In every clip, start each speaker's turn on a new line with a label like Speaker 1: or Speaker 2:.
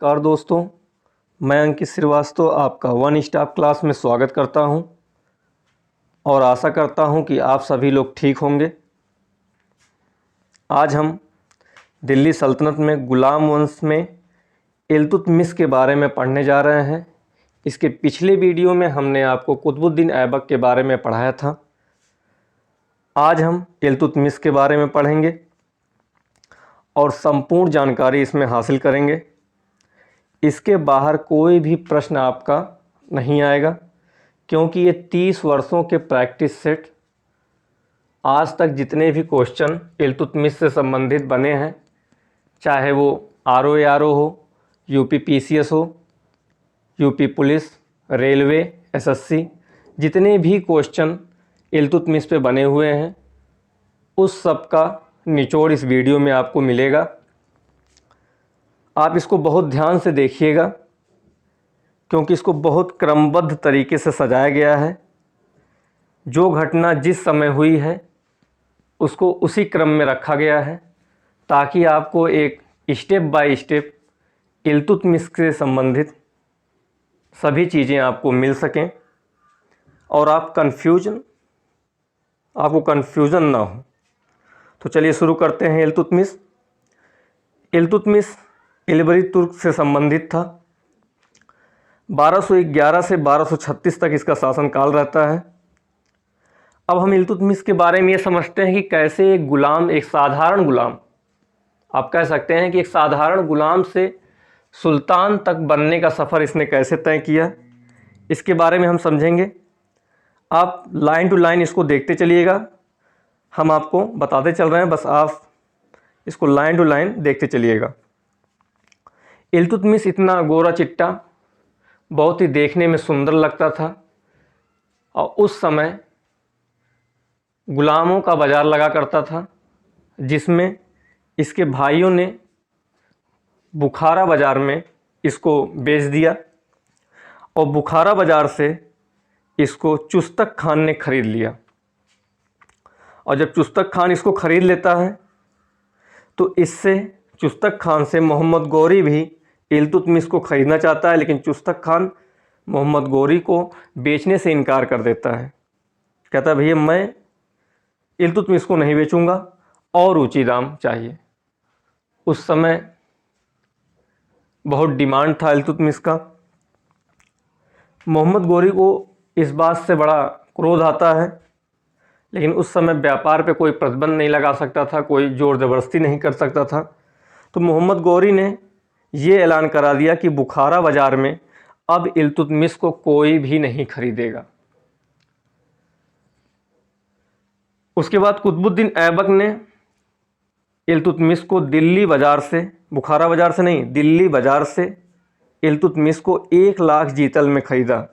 Speaker 1: नमस्कार दोस्तों, मैं अंकित श्रीवास्तव आपका वन स्टॉप क्लास में स्वागत करता हूं और आशा करता हूं कि आप सभी लोग ठीक होंगे। आज हम दिल्ली सल्तनत में गुलाम वंश में इल्तुतमिश के बारे में पढ़ने जा रहे हैं। इसके पिछले वीडियो में हमने आपको कुतुबुद्दीन ऐबक के बारे में पढ़ाया था। आज हम इल्तुतमिश के बारे में पढ़ेंगे और संपूर्ण जानकारी इसमें हासिल करेंगे। इसके बाहर कोई भी प्रश्न आपका नहीं आएगा, क्योंकि ये 30 वर्षों के प्रैक्टिस सेट आज तक जितने भी क्वेश्चन इल्तुतमिश से संबंधित बने हैं, चाहे वो RO हो, यूपी PCS हो, यूपी पुलिस, रेलवे, SSC, जितने भी क्वेश्चन इल्तुतमिश पे बने हुए हैं उस सब का निचोड़ इस वीडियो में आपको मिलेगा। आप इसको बहुत ध्यान से देखिएगा, क्योंकि इसको बहुत क्रमबद्ध तरीके से सजाया गया है। जो घटना जिस समय हुई है उसको उसी क्रम में रखा गया है, ताकि आपको एक स्टेप बाय स्टेप इल्तुतमिश से संबंधित सभी चीज़ें आपको मिल सकें और आपको कन्फ्यूज़न ना हो। तो चलिए शुरू करते हैं। इल्तुतमिश इलबरी तुर्क से संबंधित था। 1211 से 1236 तक इसका शासनकाल रहता है। अब हम इल्तुतमिश के बारे में ये समझते हैं कि कैसे एक गुलाम, एक साधारण गुलाम, आप कह सकते हैं कि एक साधारण गुलाम से सुल्तान तक बनने का सफ़र इसने कैसे तय किया, इसके बारे में हम समझेंगे। आप लाइन टू लाइन इसको देखते चलिएगा, हम आपको बताते चल रहे हैं, बस आप इसको लाइन टू लाइन देखते चलिएगा। इल्तुतमिश इतना गोरा चिट्टा, बहुत ही देखने में सुंदर लगता था और उस समय गुलामों का बाज़ार लगा करता था, जिसमें इसके भाइयों ने बुखारा बाज़ार में इसको बेच दिया और बुखारा बाज़ार से इसको चुस्तक खान ने ख़रीद लिया। और जब चुस्तक खान इसको ख़रीद लेता है तो इससे चुस्तक खान से मोहम्मद गौरी भी इल्तुतमिश को ख़रीदना चाहता है, लेकिन चुस्तक खान मोहम्मद गौरी को बेचने से इनकार कर देता है। कहता है भैया मैं इल्तुतमिश को नहीं बेचूंगा और ऊंची दाम चाहिए। उस समय बहुत डिमांड था इल्तुतमिश का। मोहम्मद गौरी को इस बात से बड़ा क्रोध आता है, लेकिन उस समय व्यापार पे कोई प्रतिबंध नहीं लगा सकता था, कोई ज़ोर ज़बरदस्ती नहीं कर सकता था। तो मोहम्मद गौरी ने ये ऐलान करा दिया कि बुखारा बाज़ार में अब इल्तुतमिश को कोई भी नहीं खरीदेगा। उसके बाद कुतुबुद्दीन ऐबक ने इल्तुतमिश को दिल्ली बाज़ार से, बुखारा बाज़ार से नहीं, दिल्ली बाज़ार से इल्तुतमिश को 1 लाख जीतल में ख़रीदा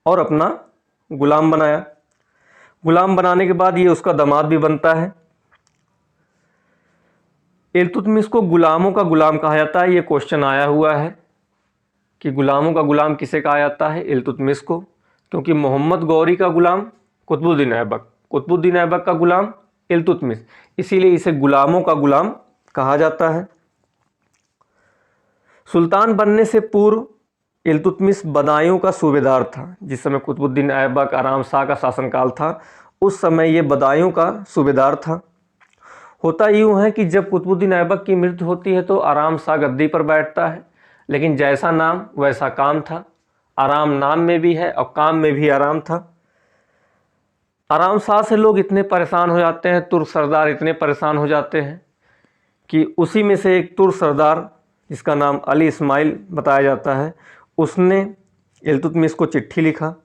Speaker 1: और अपना गुलाम बनाया। गुलाम बनाने के बाद ये उसका दामाद भी बनता है। इल्तुतमिश को गुलामों का गुलाम कहा जाता है। ये क्वेश्चन आया हुआ है कि गुलामों का गुलाम किसे कहा जाता है? इल्तुतमिश को, क्योंकि मोहम्मद गौरी का गुलाम कुतुबुद्दीन ऐबक, कुतुबुद्दीन ऐबक का गुलाम इल्तुतमिश, इसीलिए इसे गुलामों का गुलाम कहा जाता है। सुल्तान बनने से पूर्व इल्तुतमिश बदायूं का सूबेदार था। जिस समय कुतुबुद्दीन ऐबक, आराम शाह का शासनकाल था, उस समय ये बदायूं का सूबेदार था। होता यूँ है कि जब कुतुबुद्दीन ऐबक की मृत्यु होती है तो आराम शाह गद्दी पर बैठता है, लेकिन जैसा नाम वैसा काम था। आराम नाम में भी है और काम में भी आराम था। आराम शाह से लोग इतने परेशान हो जाते हैं, तुर्क सरदार इतने परेशान हो जाते हैं कि उसी में से एक तुर्क सरदार जिसका नाम अली इस्माइल बताया जाता है, उसने इल्तुतमिश को चिट्ठी लिखा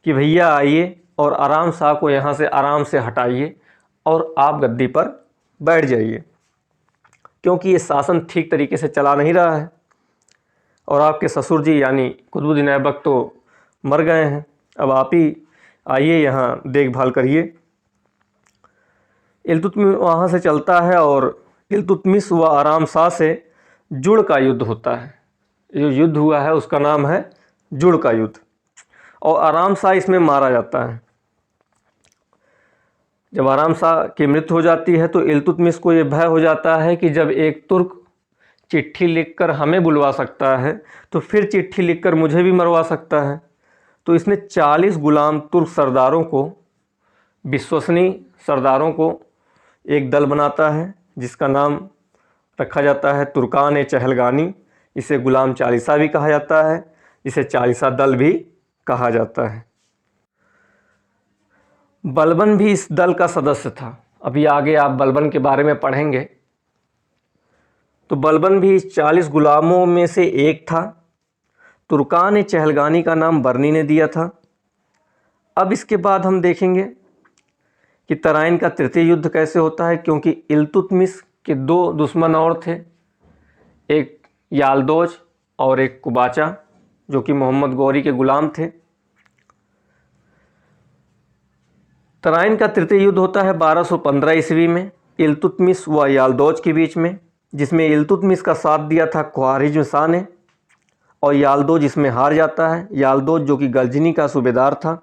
Speaker 1: कि भैया आइए और आराम शाह को यहाँ से आराम से हटाइए और आप गद्दी पर बैठ जाइए, क्योंकि ये शासन ठीक तरीके से चला नहीं रहा है और आपके ससुर जी यानी कुतुबुद्दीन ऐबक तो मर गए हैं, अब आप ही आइए यहाँ देखभाल करिए। इल्तुतमिश वहाँ से चलता है और इल्तुतमिश व आराम शाह से जुड़ का युद्ध होता है। जो युद्ध हुआ है उसका नाम है जुड़ का युद्ध और आराम शाह इसमें मारा जाता है। जब आराम शाह की मृत्यु हो जाती है तो इल्तुतमिश को ये भय हो जाता है कि जब एक तुर्क चिट्ठी लिखकर हमें बुलवा सकता है तो फिर चिट्ठी लिखकर मुझे भी मरवा सकता है। तो इसने 40 गुलाम तुर्क सरदारों को, विश्वसनीय सरदारों को एक दल बनाता है जिसका नाम रखा जाता है तुर्कान चहलगानी। इसे गुलाम चालीसा भी कहा जाता है, इसे चालीसा दल भी कहा जाता है। बलबन भी इस दल का सदस्य था। अभी आगे आप बलबन के बारे में पढ़ेंगे। तो बलबन भी इस 40 गुलामों में से एक था। तुर्कान चहलगानी का नाम बर्नी ने दिया था। अब इसके बाद हम देखेंगे कि तराइन का तृतीय युद्ध कैसे होता है, क्योंकि इल्तुतमिश के दो दुश्मन और थे, एक यालदोज और एक कुबाचा, जो कि मोहम्मद गौरी के गुलाम थे। तराइन का तृतीय युद्ध होता है 1215 ईस्वी में इल्तुतमिश व यालदोज के बीच में, जिसमें इल्तुतमिश का साथ दिया था ख्वारिज़्म शाह ने और यालदोज इसमें हार जाता है। यालदोज जो कि गजनी का सूबेदार था,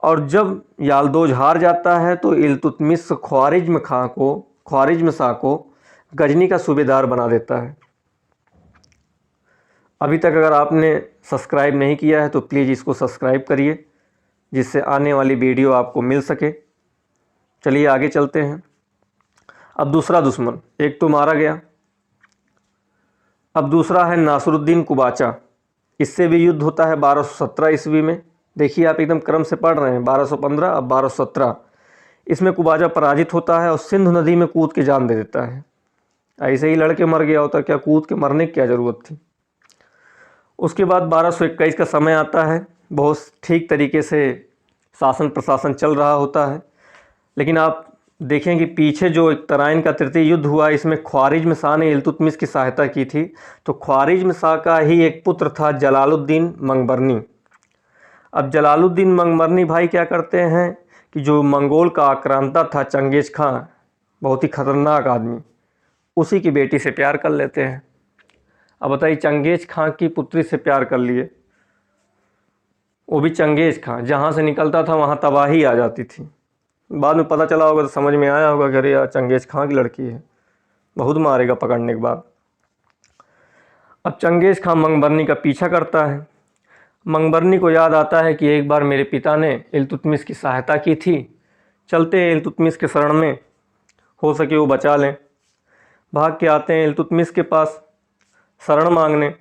Speaker 1: और जब यालदोज हार जाता है तो इल्तुतमिश ख्वारिज़्म शाह को गजनी का सूबेदार बना देता है। अभी तक अगर आपने सब्सक्राइब नहीं किया है तो प्लीज़ इसको सब्सक्राइब करिए, जिससे आने वाली वीडियो आपको मिल सके। चलिए आगे चलते हैं। अब दूसरा दुश्मन, एक तो मारा गया, अब दूसरा है नासरुद्दीन कुबाचा। इससे भी युद्ध होता है 1217 ईस्वी में। देखिए आप एकदम क्रम से पढ़ रहे हैं, 1215 अब 1217। इसमें कुबाचा पराजित होता है और सिंधु नदी में कूद के जान दे देता है। ऐसे ही लड़के मर गया होता, क्या कूद के मरने की क्या ज़रूरत थी। उसके बाद 1221 का समय आता है। बहुत ठीक तरीके से शासन प्रशासन चल रहा होता है, लेकिन आप देखें कि पीछे जो एक तराइन का तृतीय युद्ध हुआ, इसमें ख्वारिज़्म शाह ने इल्तुतमिश की सहायता की थी। तो ख्वारिज़्म शाह का ही एक पुत्र था जलालुद्दीन मंगबरनी। अब जलालुद्दीन मंगबरनी भाई क्या करते हैं कि जो मंगोल का आक्रांता था चंगेज़ खां, बहुत ही खतरनाक आदमी, उसी की बेटी से प्यार कर लेते हैं। अब बताइए, चंगेज़ खां की पुत्री से प्यार कर लिए, वो भी चंगेज़ खां, जहाँ से निकलता था वहाँ तबाही आ जाती थी। बाद में पता चला होगा तो समझ में आया होगा कि अरे यार चंगेज़ खां की लड़की है, बहुत मारेगा पकड़ने के बाद। अब चंगेज़ खां मंगबरनी का पीछा करता है। मंगबरनी को याद आता है कि एक बार मेरे पिता ने इल्तुतमिश की सहायता की थी, चलते हैं इल्तुतमिश के शरण में, हो सके वो बचा लें। भाग के आते हैं इल्तुतमिश के पास शरण मांगने,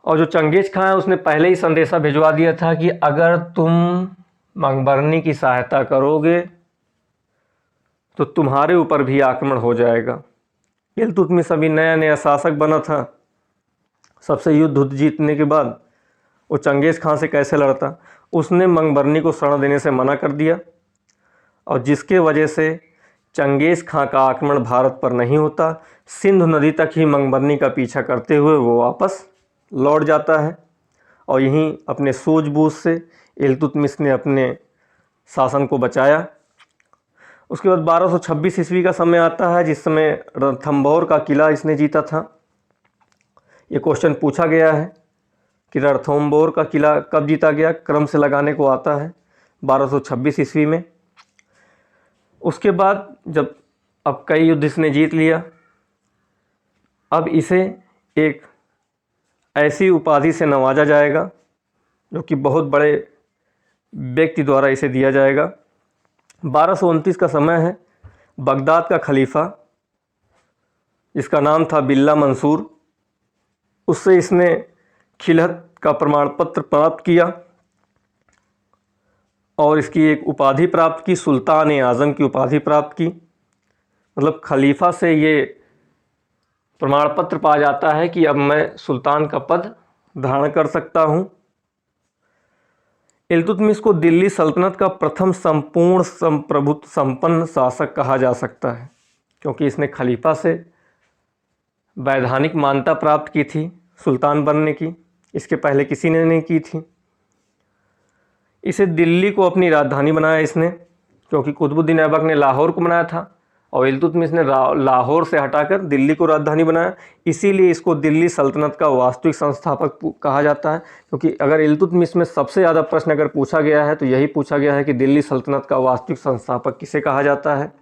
Speaker 1: और जो चंगेज़ खां है उसने पहले ही संदेशा भिजवा दिया था कि अगर तुम मंगबरनी की सहायता करोगे तो तुम्हारे ऊपर भी आक्रमण हो जाएगा। इल्तुतमिश अभी नया नया शासक बना था, सबसे युद्ध जीतने के बाद वो चंगेज़ खां से कैसे लड़ता। उसने मंगबरनी को शरण देने से मना कर दिया, और जिसके वजह से चंगेज़ खां का आक्रमण भारत पर नहीं होता। सिंधु नदी तक ही मंगबरनी का पीछा करते हुए वो वापस लौट जाता है, और यहीं अपने सूझबूझ से इल्तुतमिश ने अपने शासन को बचाया। उसके बाद 1226 ईस्वी का समय आता है, जिस समय रणथंभौर का किला इसने जीता था। ये क्वेश्चन पूछा गया है कि रणथंभौर का किला कब जीता गया, क्रम से लगाने को आता है 1226 ईस्वी में। उसके बाद जब अब कई युद्ध इसने जीत लिया, अब इसे एक ऐसी उपाधि से नवाजा जाएगा जो कि बहुत बड़े व्यक्ति द्वारा इसे दिया जाएगा। 1229 का समय है। बगदाद का खलीफा, जिसका नाम था बिल्ला मंसूर, उससे इसने खिलहत का प्रमाण पत्र प्राप्त किया और इसकी एक उपाधि प्राप्त की, सुल्तान आज़म की उपाधि प्राप्त की। मतलब खलीफा से ये प्रमाण पत्र पा जाता है कि अब मैं सुल्तान का पद धारण कर सकता हूँ। इल्तुतमिश को दिल्ली सल्तनत का प्रथम संपूर्ण संप्रभुत्व संपन्न शासक कहा जा सकता है, क्योंकि इसने खलीफा से वैधानिक मान्यता प्राप्त की थी सुल्तान बनने की, इसके पहले किसी ने नहीं की थी। इसे दिल्ली को अपनी राजधानी बनाया इसने, क्योंकि कुतुबुद्दीन ऐबक ने लाहौर को बनाया था और इल्तुतमिश ने लाहौर से हटाकर दिल्ली को राजधानी बनाया। इसीलिए इसको दिल्ली सल्तनत का वास्तविक संस्थापक कहा जाता है, क्योंकि अगर इल्तुतमिश में सबसे ज़्यादा प्रश्न अगर पूछा गया है तो यही पूछा गया है कि दिल्ली सल्तनत का वास्तविक संस्थापक किसे कहा जाता है।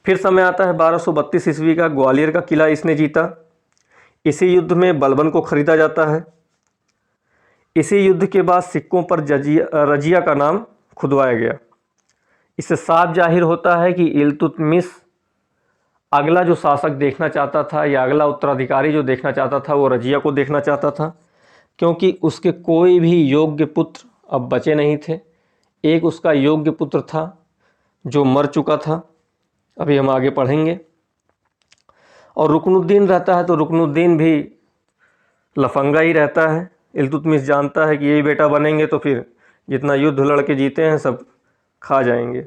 Speaker 1: फिर समय आता है 1232 ईस्वी का, ग्वालियर का किला इसने जीता। इसी युद्ध में बलबन को खरीदा जाता है। इसी युद्ध के बाद सिक्कों पर रजिया का नाम खुदवाया गया। इससे साफ जाहिर होता है कि इल्तुतमिश अगला जो शासक देखना चाहता था या अगला उत्तराधिकारी जो देखना चाहता था वो रजिया को देखना चाहता था, क्योंकि उसके कोई भी योग्य पुत्र अब बचे नहीं थे। एक उसका योग्य पुत्र था जो मर चुका था, अभी हम आगे पढ़ेंगे। और रुकनुद्दीन रहता है तो रुकनुद्दीन भी लफंगा ही रहता है। इल्तुतमिश जानता है कि यही बेटा बनेंगे तो फिर जितना युद्ध लड़के जीते हैं सब खा जाएंगे।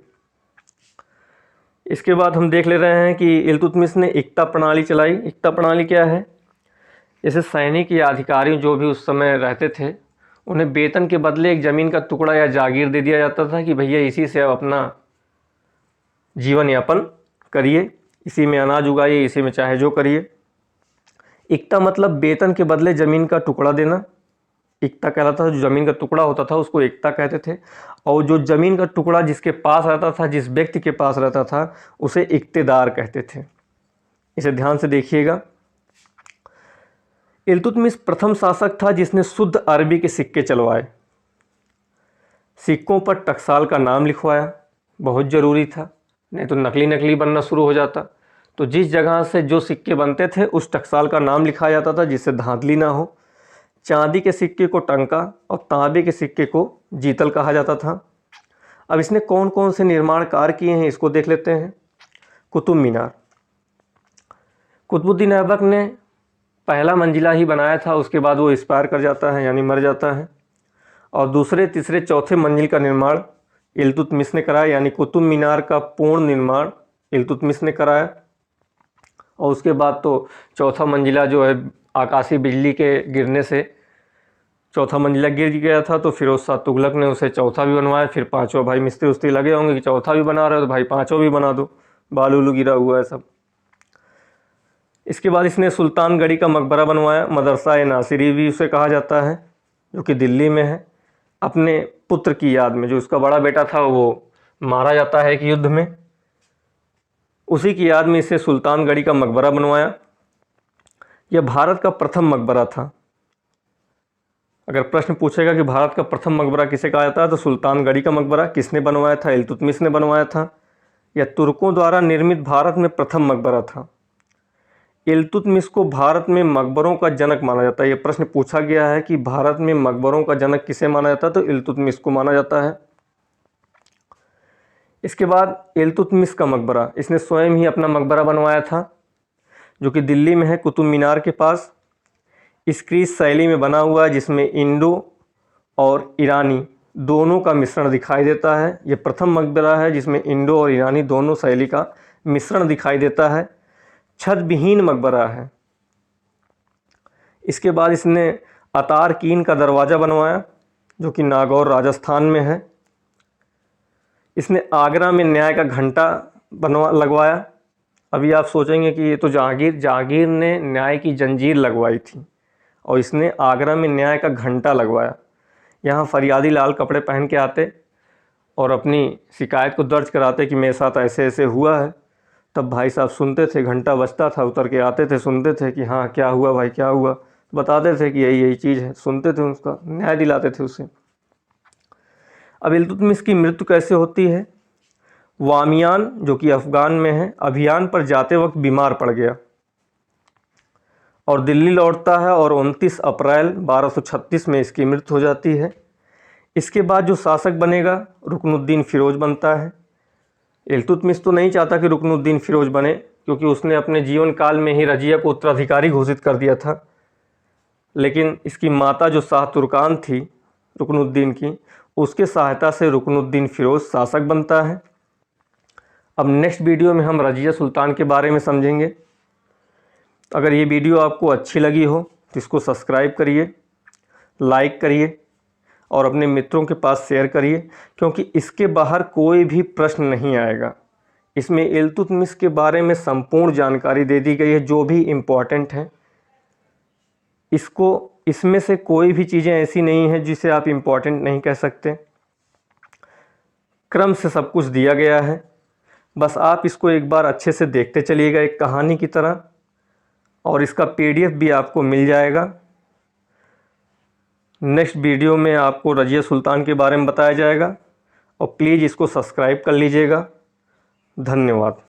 Speaker 1: इसके बाद हम देख ले रहे हैं कि इल्तुतमिश ने इक्ता प्रणाली चलाई। इक्ता प्रणाली क्या है? जैसे सैनिक या अधिकारी जो भी उस समय रहते थे, उन्हें वेतन के बदले एक ज़मीन का टुकड़ा या जागीर दे दिया जाता था कि भैया इसी से आप अपना जीवन यापन करिए, इसी में अनाज उगाइए, इसी में चाहे जो करिए। इक्ता मतलब वेतन के बदले ज़मीन का टुकड़ा देना, इक्ता कहलाता था। जो ज़मीन का टुकड़ा होता था उसको इक्ता कहते थे। और जो ज़मीन का टुकड़ा जिसके पास रहता था, जिस व्यक्ति के पास रहता था, उसे इक्तेदार कहते थे। इसे ध्यान से देखिएगा। इल्तुतमिश प्रथम शासक था जिसने शुद्ध अरबी के सिक्के चलवाए। सिक्कों पर टकसाल का नाम लिखवाया, बहुत ज़रूरी था, नहीं तो नकली नकली बनना शुरू हो जाता। तो जिस जगह से जो सिक्के बनते थे उस टकसाल का नाम लिखाया जाता था जिससे धांधली ना हो। चांदी के सिक्के को टंका और तांबे के सिक्के को जीतल कहा जाता था। अब इसने कौन कौन से निर्माण कार्य किए हैं इसको देख लेते हैं। कुतुब मीनार, कुतुबुद्दीन ऐबक ने पहला मंजिला ही बनाया था, उसके बाद वो एक्सपायर कर जाता है यानी मर जाता है। और दूसरे तीसरे चौथे मंजिल का निर्माण इल्तुतमिश ने कराया, यानी कुतुब मीनार का पूर्ण निर्माण इल्तुतमिश ने कराया। और उसके बाद तो चौथा मंजिला जो है आकाशीय बिजली के गिरने से चौथा मंजिला गिर गया था, तो फिरोज शाह तुगलक ने उसे चौथा भी बनवाया। फिर पांचवा भाई मिस्त्री उस्त्री लगे होंगे कि चौथा भी बना रहे हो तो भाई पांचवा भी बना दो, बालू उलू गिरा हुआ है सब। इसके बाद इसने सुल्तानगढ़ी का मकबरा बनवाया, मदरसा ए नासिरी भी उसे कहा जाता है, जो कि दिल्ली में है। अपने पुत्र की याद में, जो उसका बड़ा बेटा था वो मारा जाता है एक युद्ध में, उसी की याद में इसे सुल्तानगढ़ी का मकबरा बनवाया। यह भारत का प्रथम मकबरा था। अगर प्रश्न पूछेगा कि भारत का प्रथम मकबरा किसे कहा जाता है तो सुल्तानगढ़ी का मकबरा किसने बनवाया था? इल्तुतमिश ने बनवाया था। यह तुर्कों द्वारा निर्मित भारत में प्रथम मकबरा था। इल्तुतमिश को भारत में मकबरों का जनक माना जाता है। यह प्रश्न पूछा गया है कि भारत में मकबरों का जनक किसे माना जाता है, तो इल्तुतमिश को माना जाता है। इसके बाद इल्तुतमिश का मकबरा, इसने स्वयं ही अपना मकबरा बनवाया था, जो कि दिल्ली में है कुतुब मीनार के पास। स्क्रीज शैली में बना हुआ है, जिसमें इंडो और ईरानी दोनों का मिश्रण दिखाई देता है। यह प्रथम मकबरा है जिसमें इंडो और ईरानी दोनों शैली का मिश्रण दिखाई देता है। छत विहीन मकबरा है। इसके बाद इसने अतारकीन का दरवाज़ा बनवाया, जो कि नागौर राजस्थान में है। इसने आगरा में न्याय का घंटा लगवाया। अभी आप सोचेंगे कि ये तो जहांगीर ने न्याय की जंजीर लगवाई थी, और इसने आगरा में न्याय का घंटा लगवाया। यहाँ फरियादी लाल कपड़े पहन के आते और अपनी शिकायत को दर्ज कराते कि मेरे साथ ऐसे ऐसे हुआ है। तब भाई साहब सुनते थे, घंटा बजता था, उतर के आते थे, सुनते थे कि हाँ क्या हुआ भाई क्या हुआ, बताते थे कि यही यही चीज़ है, सुनते थे, उसका न्याय दिलाते थे उसे। अब इल्तुतमिश की मृत्यु कैसे होती है? वामियान, जो कि अफ़गान में है, अभियान पर जाते वक्त बीमार पड़ गया और दिल्ली लौटता है, और 29 अप्रैल 1236 में इसकी मृत्यु हो जाती है। इसके बाद जो शासक बनेगा रुकनुद्दीन फ़िरोज़ बनता है। इल्तुतमिश तो नहीं चाहता कि रुकनुद्दीन फ़िरोज़ बने, क्योंकि उसने अपने जीवन काल में ही रजिया को उत्तराधिकारी घोषित कर दिया था। लेकिन इसकी माता जो शाह तुर्कान थी रुकनुद्दीन की, उसके सहायता से रुकनुद्दीन फ़िरोज़ शासक बनता है। अब नेक्स्ट वीडियो में हम रजिया सुल्तान के बारे में समझेंगे। अगर ये वीडियो आपको अच्छी लगी हो तो इसको सब्सक्राइब करिए, लाइक करिए और अपने मित्रों के पास शेयर करिए, क्योंकि इसके बाहर कोई भी प्रश्न नहीं आएगा। इसमें इल्तुतमिश के बारे में संपूर्ण जानकारी दे दी गई है, जो भी इम्पॉर्टेंट है। इसमें से कोई भी चीज़ें ऐसी नहीं है जिसे आप इम्पॉर्टेंट नहीं कह सकते। क्रम से सब कुछ दिया गया है। बस आप इसको एक बार अच्छे से देखते चलिएगा एक कहानी की तरह, और इसका PDF भी आपको मिल जाएगा। नेक्स्ट वीडियो में आपको रज़िया सुल्तान के बारे में बताया जाएगा, और प्लीज़ इसको सब्सक्राइब कर लीजिएगा। धन्यवाद।